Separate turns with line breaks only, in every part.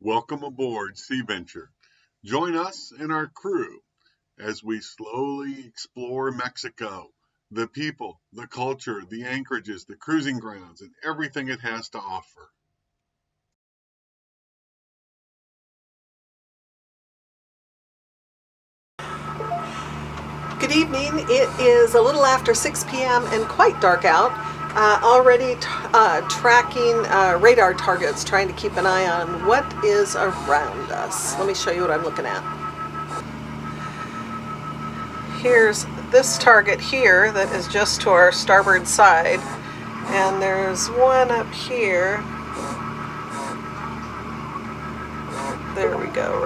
Welcome aboard Sea Venture. Join us and our crew as we slowly explore Mexico, the people, the culture, the anchorages, the cruising grounds, and everything it has to offer.
Good evening. It is a little after 6 p.m. and quite dark out. Already tracking radar targets, trying to keep an eye on what is around us. Let me show you what I'm looking at. Here's this target here that is just to our starboard side, and there's one up here. There we go,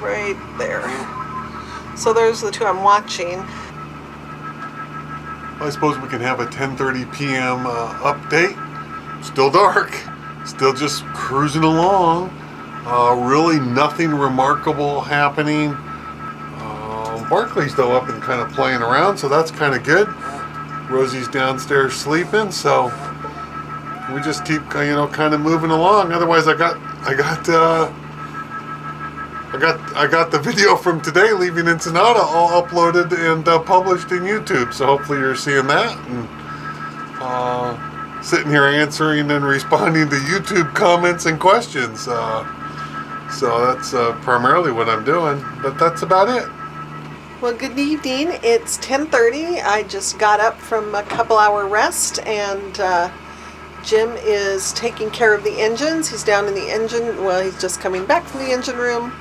right there. So those are the two I'm watching.
I suppose we can have a 10:30 p.m. Update. Still dark. Still just cruising along. Really nothing remarkable happening. Barclay's though up and kind of playing around, so that's kind of good. Rosie's downstairs sleeping, so we just keep kind of moving along. Otherwise, I got the video from today leaving Ensenada all uploaded and published in YouTube. So hopefully you're seeing that, and sitting here answering and responding to YouTube comments and questions. So that's primarily what I'm doing, but that's about it.
Well, good evening. It's 10:30. I just got up from a couple-hour rest, and Jim is taking care of the engines. He's down in the engine. Well, he's just coming back from the engine room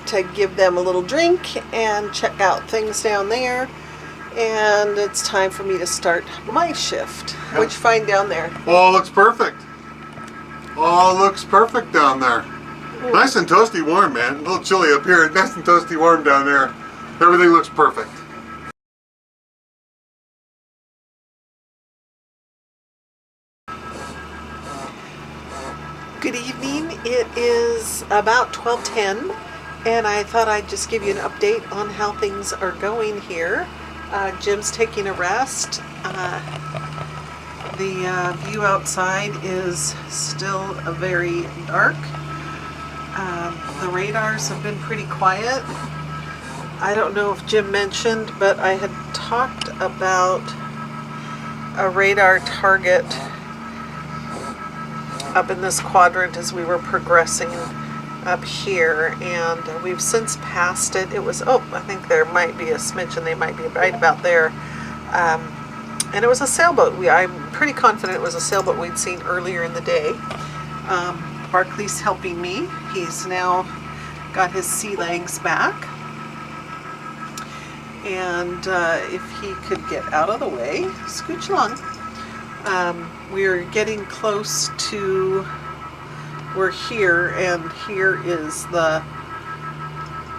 to give them a little drink and check out things down there. And it's time for me to start my shift. What'd you find down there?
Oh, looks perfect. Oh, looks perfect down there. Nice and toasty warm, man. A little chilly up here. Nice and toasty warm down there. Everything looks perfect.
Good evening. It is about 12:10, and I thought I'd just give you an update on how things are going here. Jim's taking a rest. The view outside is still very dark. The radars have been pretty quiet. I don't know if Jim mentioned, but I had talked about a radar target up in this quadrant as we were progressing up here, and we've since passed it. It was, I think there might be a smidgen, they might be right about there. And it was a sailboat. I'm pretty confident it was a sailboat we'd seen earlier in the day. Barclay's helping me. He's now got his sea legs back. And if he could get out of the way, scooch along. We're getting close to, we're here, and here is the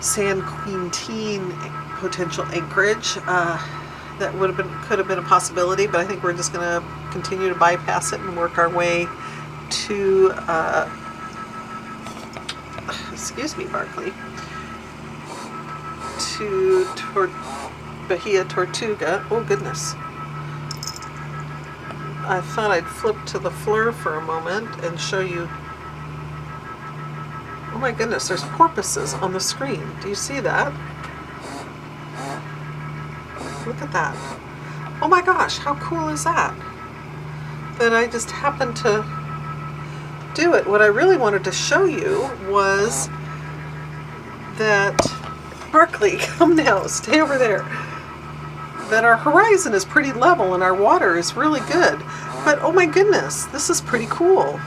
San Quintin potential anchorage. That could have been a possibility, but I think we're just going to continue to bypass it and work our way to, excuse me, Barclay, to Bahia Tortuga. Oh goodness. I thought I'd flip to the fleur for a moment and show you. Oh my goodness, there's porpoises on the screen. Do you see that? Look at that. Oh my gosh, how cool is that? That I just happened to do it. What I really wanted to show you was that, Barclay, come now, stay over there, that our horizon is pretty level and our water is really good. But oh my goodness, this is pretty cool.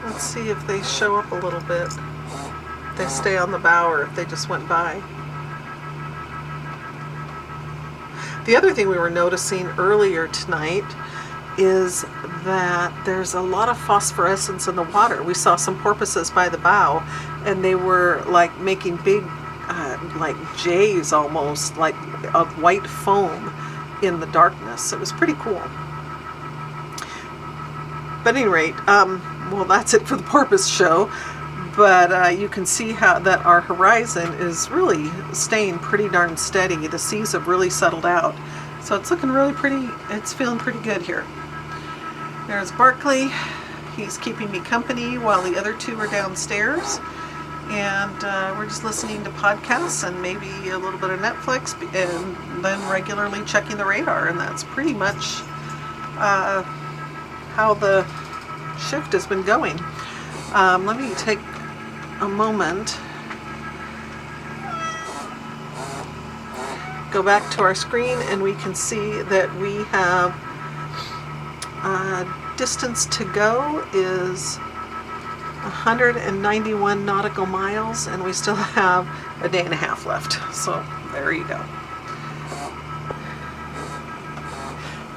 Let's see if they show up a little bit. If they stay on the bow or if they just went by. The other thing we were noticing earlier tonight is that there's a lot of phosphorescence in the water. We saw some porpoises by the bow, and they were like making big, like J's almost, like of white foam in the darkness. It was pretty cool. But at any rate, well, that's it for the porpoise show. But you can see how that our horizon is really staying pretty darn steady. The seas have really settled out. So it's looking really pretty. It's feeling pretty good here. There's Barkley. He's keeping me company while the other two are downstairs. And we're just listening to podcasts and maybe a little bit of Netflix, and then regularly checking the radar. And that's pretty much how the shift has been going. Let me take a moment, go back to our screen, and we can see that we have distance to go is 191 nautical miles, and we still have a day and a half left. So there you go.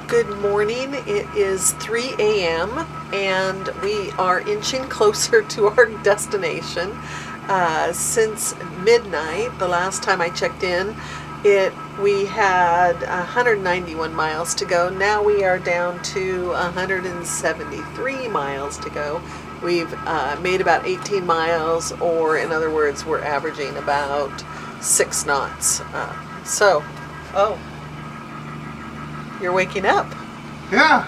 Good morning. It is 3 a.m. and we are inching closer to our destination. Since midnight, the last time I checked in, we had 191 miles to go. Now we are down to 173 miles to go. We've made about 18 miles, or in other words, we're averaging about 6 knots. Oh, you're waking up.
Yeah.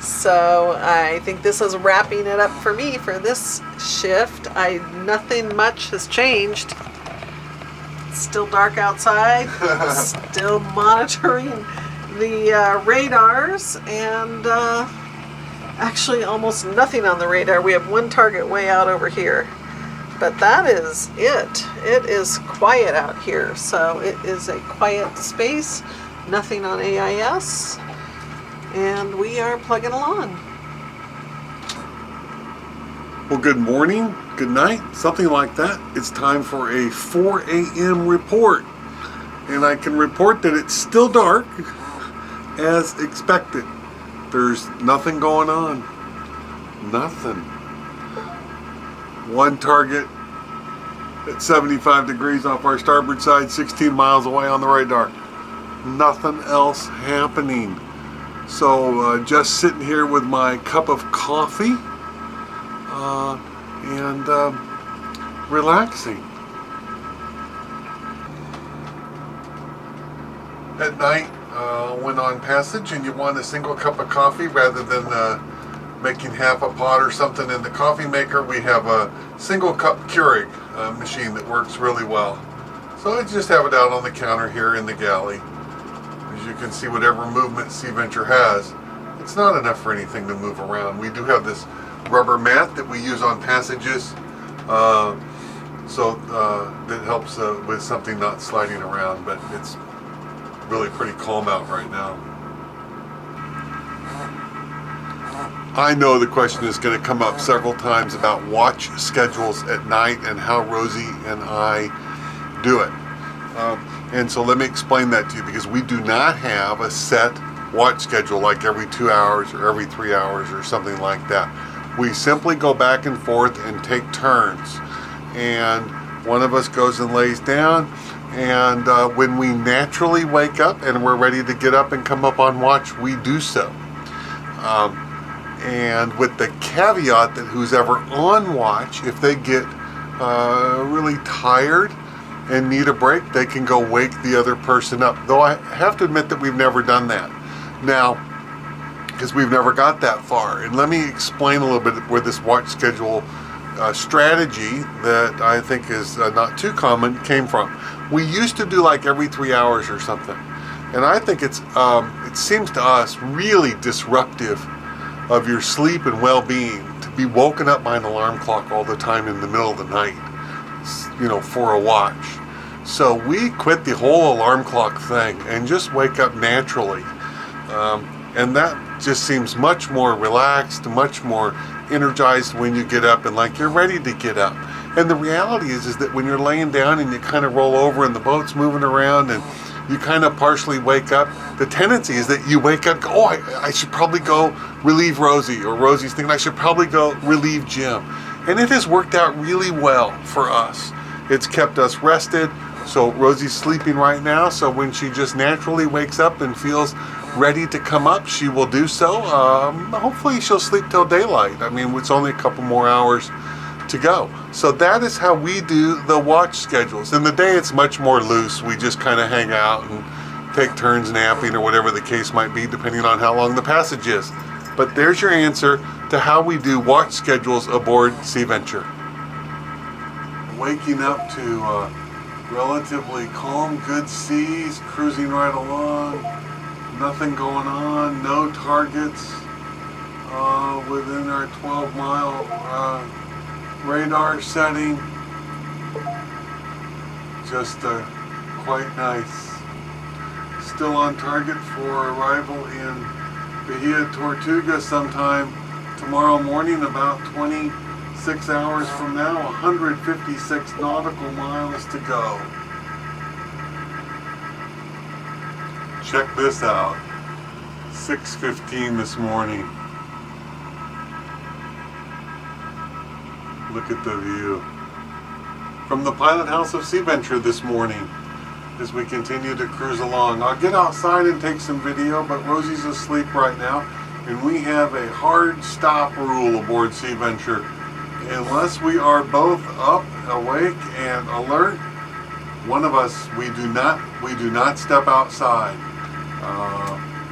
So I think this is wrapping it up for me for this shift. Nothing much has changed. It's still dark outside. Still monitoring the radars, and actually almost nothing on the radar. We have one target way out over here, but that is it. It is quiet out here, so it is a quiet space. Nothing on AIS, and we are plugging along.
Well, good morning, good night, something like that. It's time for a 4 a.m. report. And I can report that it's still dark, as expected. There's nothing going on. Nothing. One target at 75 degrees off our starboard side, 16 miles away on the radar. Nothing else happening. So just sitting here with my cup of coffee and relaxing. At night, when on passage and you want a single cup of coffee rather than making half a pot or something in the coffee maker, we have a single cup Keurig machine that works really well. So I just have it out on the counter here in the galley. As you can see, whatever movement Sea Venture has, it's not enough for anything to move around. We do have this rubber mat that we use on passages, that helps with something not sliding around, but it's really pretty calm out right now. I know the question is going to come up several times about watch schedules at night and how Rosie and I do it. And so let me explain that to you, because we do not have a set watch schedule like every 2 hours or every 3 hours or something like that. We simply go back and forth and take turns. And one of us goes and lays down, and when we naturally wake up and we're ready to get up and come up on watch, we do so. And with the caveat that who's ever on watch, if they get really tired and need a break, they can go wake the other person up. Though I have to admit that we've never done that. Now, because we've never got that far. And let me explain a little bit where this watch schedule strategy that I think is not too common came from. We used to do like every 3 hours or something. And I think it seems to us really disruptive of your sleep and well-being to be woken up by an alarm clock all the time in the middle of the night, for a watch. So we quit the whole alarm clock thing and just wake up naturally. And that just seems much more relaxed, much more energized when you get up and like you're ready to get up. And the reality is that when you're laying down and you kind of roll over and the boat's moving around and you kind of partially wake up, the tendency is that you wake up, I should probably go relieve Rosie, or Rosie's thinking I should probably go relieve Jim. And it has worked out really well for us. It's kept us rested. So Rosie's sleeping right now, so when she just naturally wakes up and feels ready to come up, she will do so. Hopefully she'll sleep till daylight. I mean, it's only a couple more hours to go. So that is how we do the watch schedules. In the day, it's much more loose. We just kind of hang out and take turns napping or whatever the case might be, depending on how long the passage is. But there's your answer to how we do watch schedules aboard Sea Venture. Waking up to relatively calm, good seas, cruising right along, nothing going on, no targets within our 12-mile radar setting. Just quite nice. Still on target for arrival in Bahia, Tortuga sometime tomorrow morning, about 26 hours from now, 156 nautical miles to go. Check this out, 6:15 this morning. Look at the view from the pilot house of Sea Venture this morning as we continue to cruise along. I'll get outside and take some video, but Rosie's asleep right now, and we have a hard stop rule aboard Sea Venture. Unless we are both up, awake, and alert, one of us, we do not step outside.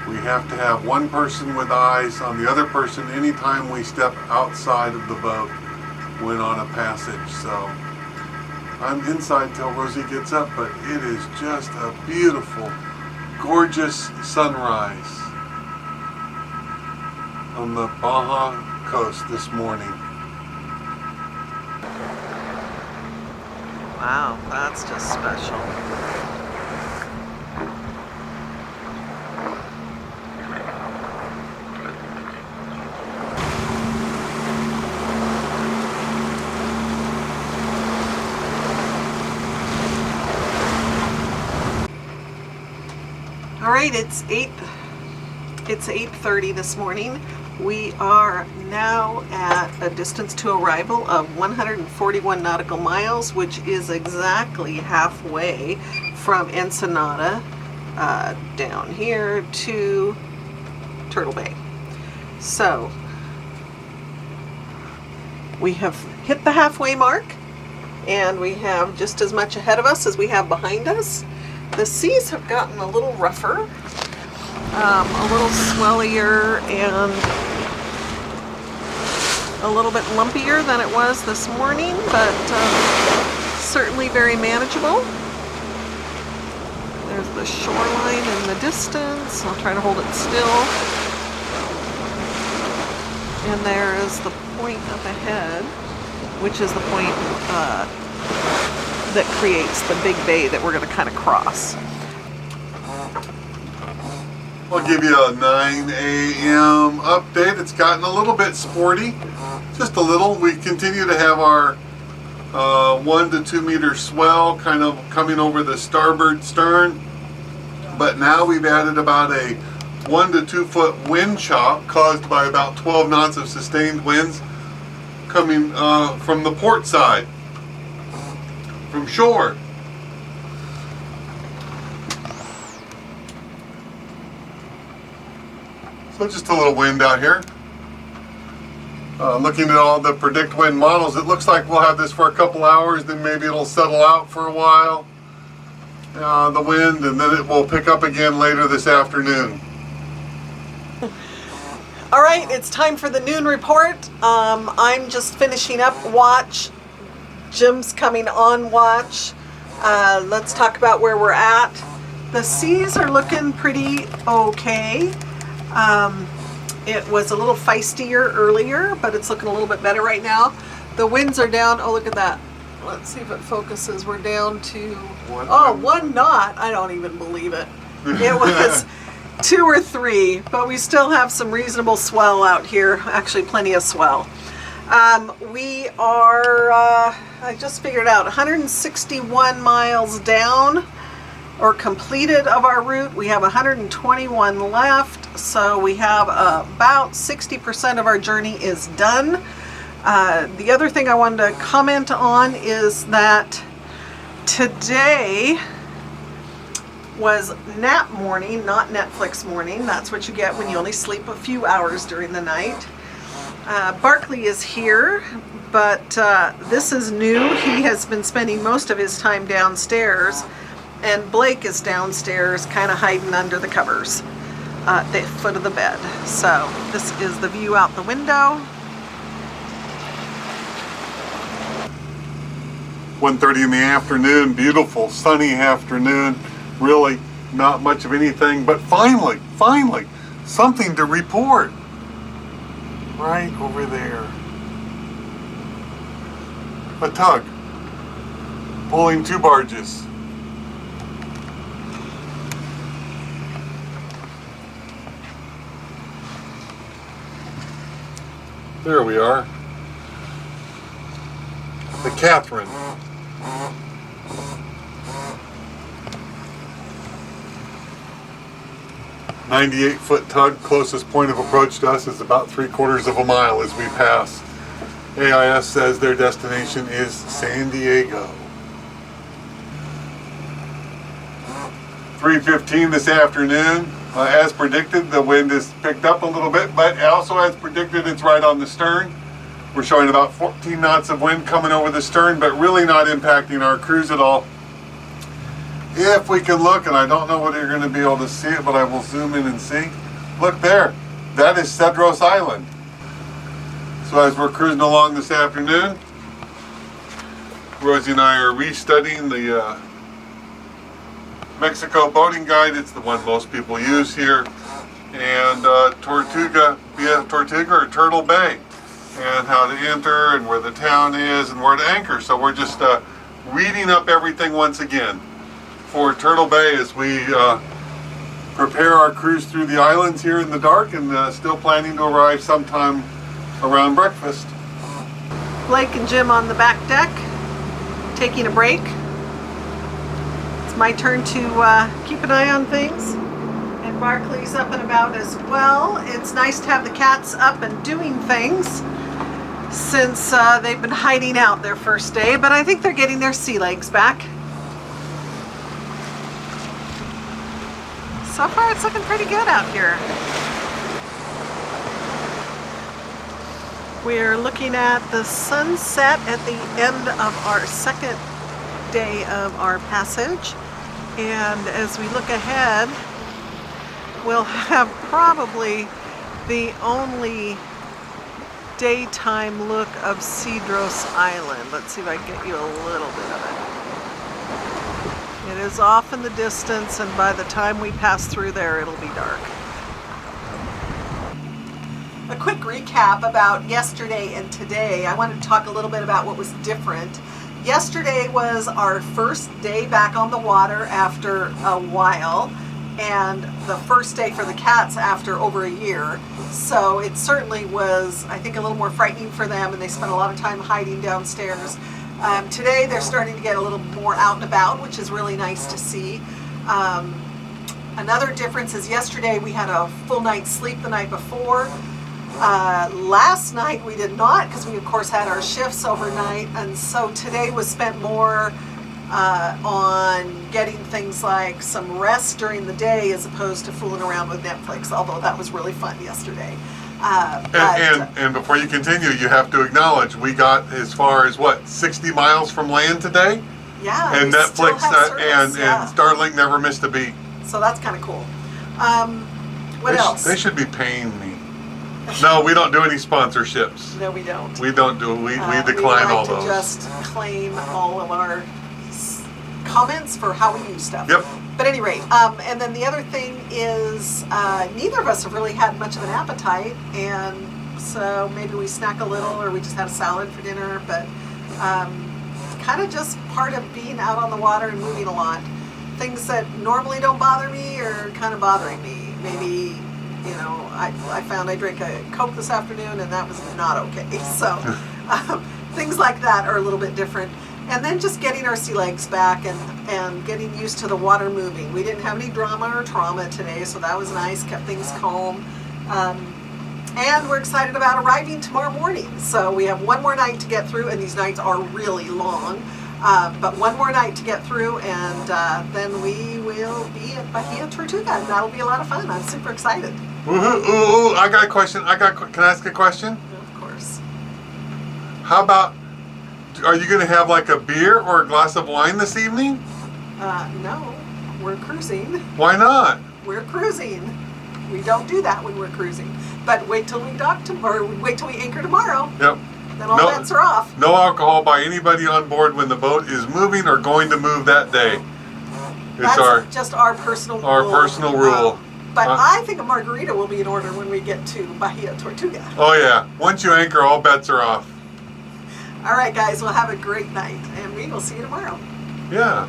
We have to have one person with eyes on the other person anytime we step outside of the boat when on a passage. So I'm inside till Rosie gets up, but it is just a beautiful, gorgeous sunrise on the Baja coast this morning.
Wow, that's just special. All right, it's 8:30 this morning. We are now at a distance to arrival of 141 nautical miles, which is exactly halfway from Ensenada down here to Turtle Bay. So we have hit the halfway mark, and we have just as much ahead of us as we have behind us. The seas have gotten a little rougher, a little swellier, and a little bit lumpier than it was this morning, but certainly very manageable. There's the shoreline in the distance. I'll try to hold it still. And there is the point up ahead, which is the point that creates the big bay that we're going to kind of cross.
I'll give you a 9 a.m. update. It's gotten a little bit sporty, just a little. We continue to have our 1 to 2 meter swell kind of coming over the starboard stern, but now we've added about a 1 to 2 foot wind chop caused by about 12 knots of sustained winds coming from the port side, from shore. So just a little wind out here. Looking at all the predict wind models, it looks like we'll have this for a couple hours, then maybe it'll settle out for a while, the wind, and then it will pick up again later this afternoon.
All right, it's time for the noon report. I'm just finishing up watch. Jim's coming on watch. Let's talk about where we're at. The seas are looking pretty okay. It was a little feistier earlier, but it's looking a little bit better right now. The winds are down. Oh, look at that. Let's see if it focuses. We're down to 1 knot. I don't even believe it. It was 2 or 3, but we still have some reasonable swell out here. Actually, plenty of swell. We are, I just figured out, 161 miles down or completed of our route. We have 121 left, so we have about 60% of our journey is done. The other thing I wanted to comment on is that today was nap morning, not Netflix morning. That's what you get when you only sleep a few hours during the night. Barkley is here, but this is new. He has been spending most of his time downstairs, And Blake is downstairs, kind of hiding under the covers at the foot of the bed. So this is the view out the window.
1:30 in the afternoon, beautiful sunny afternoon. Really not much of anything, but finally, something to report. Right over there. A tug pulling 2 barges. There we are. The Catherine. 98-foot tug. Closest point of approach to us is about 3/4 of a mile as we pass. AIS says their destination is San Diego. 3:15 this afternoon. As predicted, the wind has picked up a little bit, but also as predicted, it's right on the stern. We're showing about 14 knots of wind coming over the stern, but really not impacting our cruise at all. If we can look, and I don't know whether you're going to be able to see it, but I will zoom in and see. Look there. That is Cedros Island. So as we're cruising along this afternoon, Rosie and I are restudying the Mexico boating guide. It's the one most people use here. And Tortuga or Turtle Bay, and how to enter and where the town is and where to anchor. So we're just reading up everything once again for Turtle Bay as we prepare our cruise through the islands here in the dark, and still planning to arrive sometime around breakfast.
Blake and Jim on the back deck, taking a break. It's my turn to keep an eye on things. And Barkley's up and about as well. It's nice to have the cats up and doing things since they've been hiding out their first day, but I think they're getting their sea legs back. So far it's looking pretty good out here. We're looking at the sunset at the end of our second day of our passage, and as we look ahead, we'll have probably the only daytime look of Cedros Island. Let's see if I can get you a little bit of it. It is off in the distance, and by the time we pass through there, it'll be dark. A quick recap about yesterday and today. I wanted to talk a little bit about what was different. Yesterday was our first day back on the water after a while, and the first day for the cats after over a year. So it certainly was, I think, a little more frightening for them, and they spent a lot of time hiding downstairs. Today they're starting to get a little more out and about, which is really nice to see. Another difference is yesterday we had a full night's sleep the night before. Last night we did not, because we of course had our shifts overnight, and so today was spent more on getting things like some rest during the day as opposed to fooling around with Netflix, although that was really fun yesterday.
And before you continue, you have to acknowledge we got as far as what, 60 miles from land today?
Yeah.
And Netflix and Starlink never missed a beat.
So that's kind of cool. What else?
They should be paying me. No, we don't do any sponsorships.
No, we don't.
We don't do. We decline all those.
We like to just claim all of our comments for how we use stuff.
Yep.
But at any rate, and then the other thing is neither of us have really had much of an appetite, and so maybe we snack a little, or we just had a salad for dinner, but kind of just part of being out on the water and moving a lot. Things that normally don't bother me are kind of bothering me. Maybe, you know, I found I drank a Coke this afternoon, and that was not okay. So things like that are a little bit different. And then just getting our sea legs back and getting used to the water moving. We didn't have any drama or trauma today, so that was nice, kept things calm. And we're excited about arriving tomorrow morning. So we have one more night to get through, and these nights are really long. But one more night to get through, and then we will be at Baja Tortuga, and that'll be a lot of fun. I'm super excited.
Ooh, I got a question. Can I ask a question?
Of course.
How about, are you going to have like a beer or a glass of wine this evening?
No, we're cruising.
Why not?
We're cruising. We don't do that when we're cruising. But wait till we dock tomorrow, or wait till we anchor tomorrow.
Yep.
Then all bets are off.
No alcohol by anybody on board when the boat is moving or going to move that day. It's
just our personal rule.
Our personal rule.
But I think a margarita will be in order when we get to Bahia Tortuga.
Oh yeah. Once you anchor, all bets are off.
All right, guys. Well, have a great night, and we will see you tomorrow.
Yeah.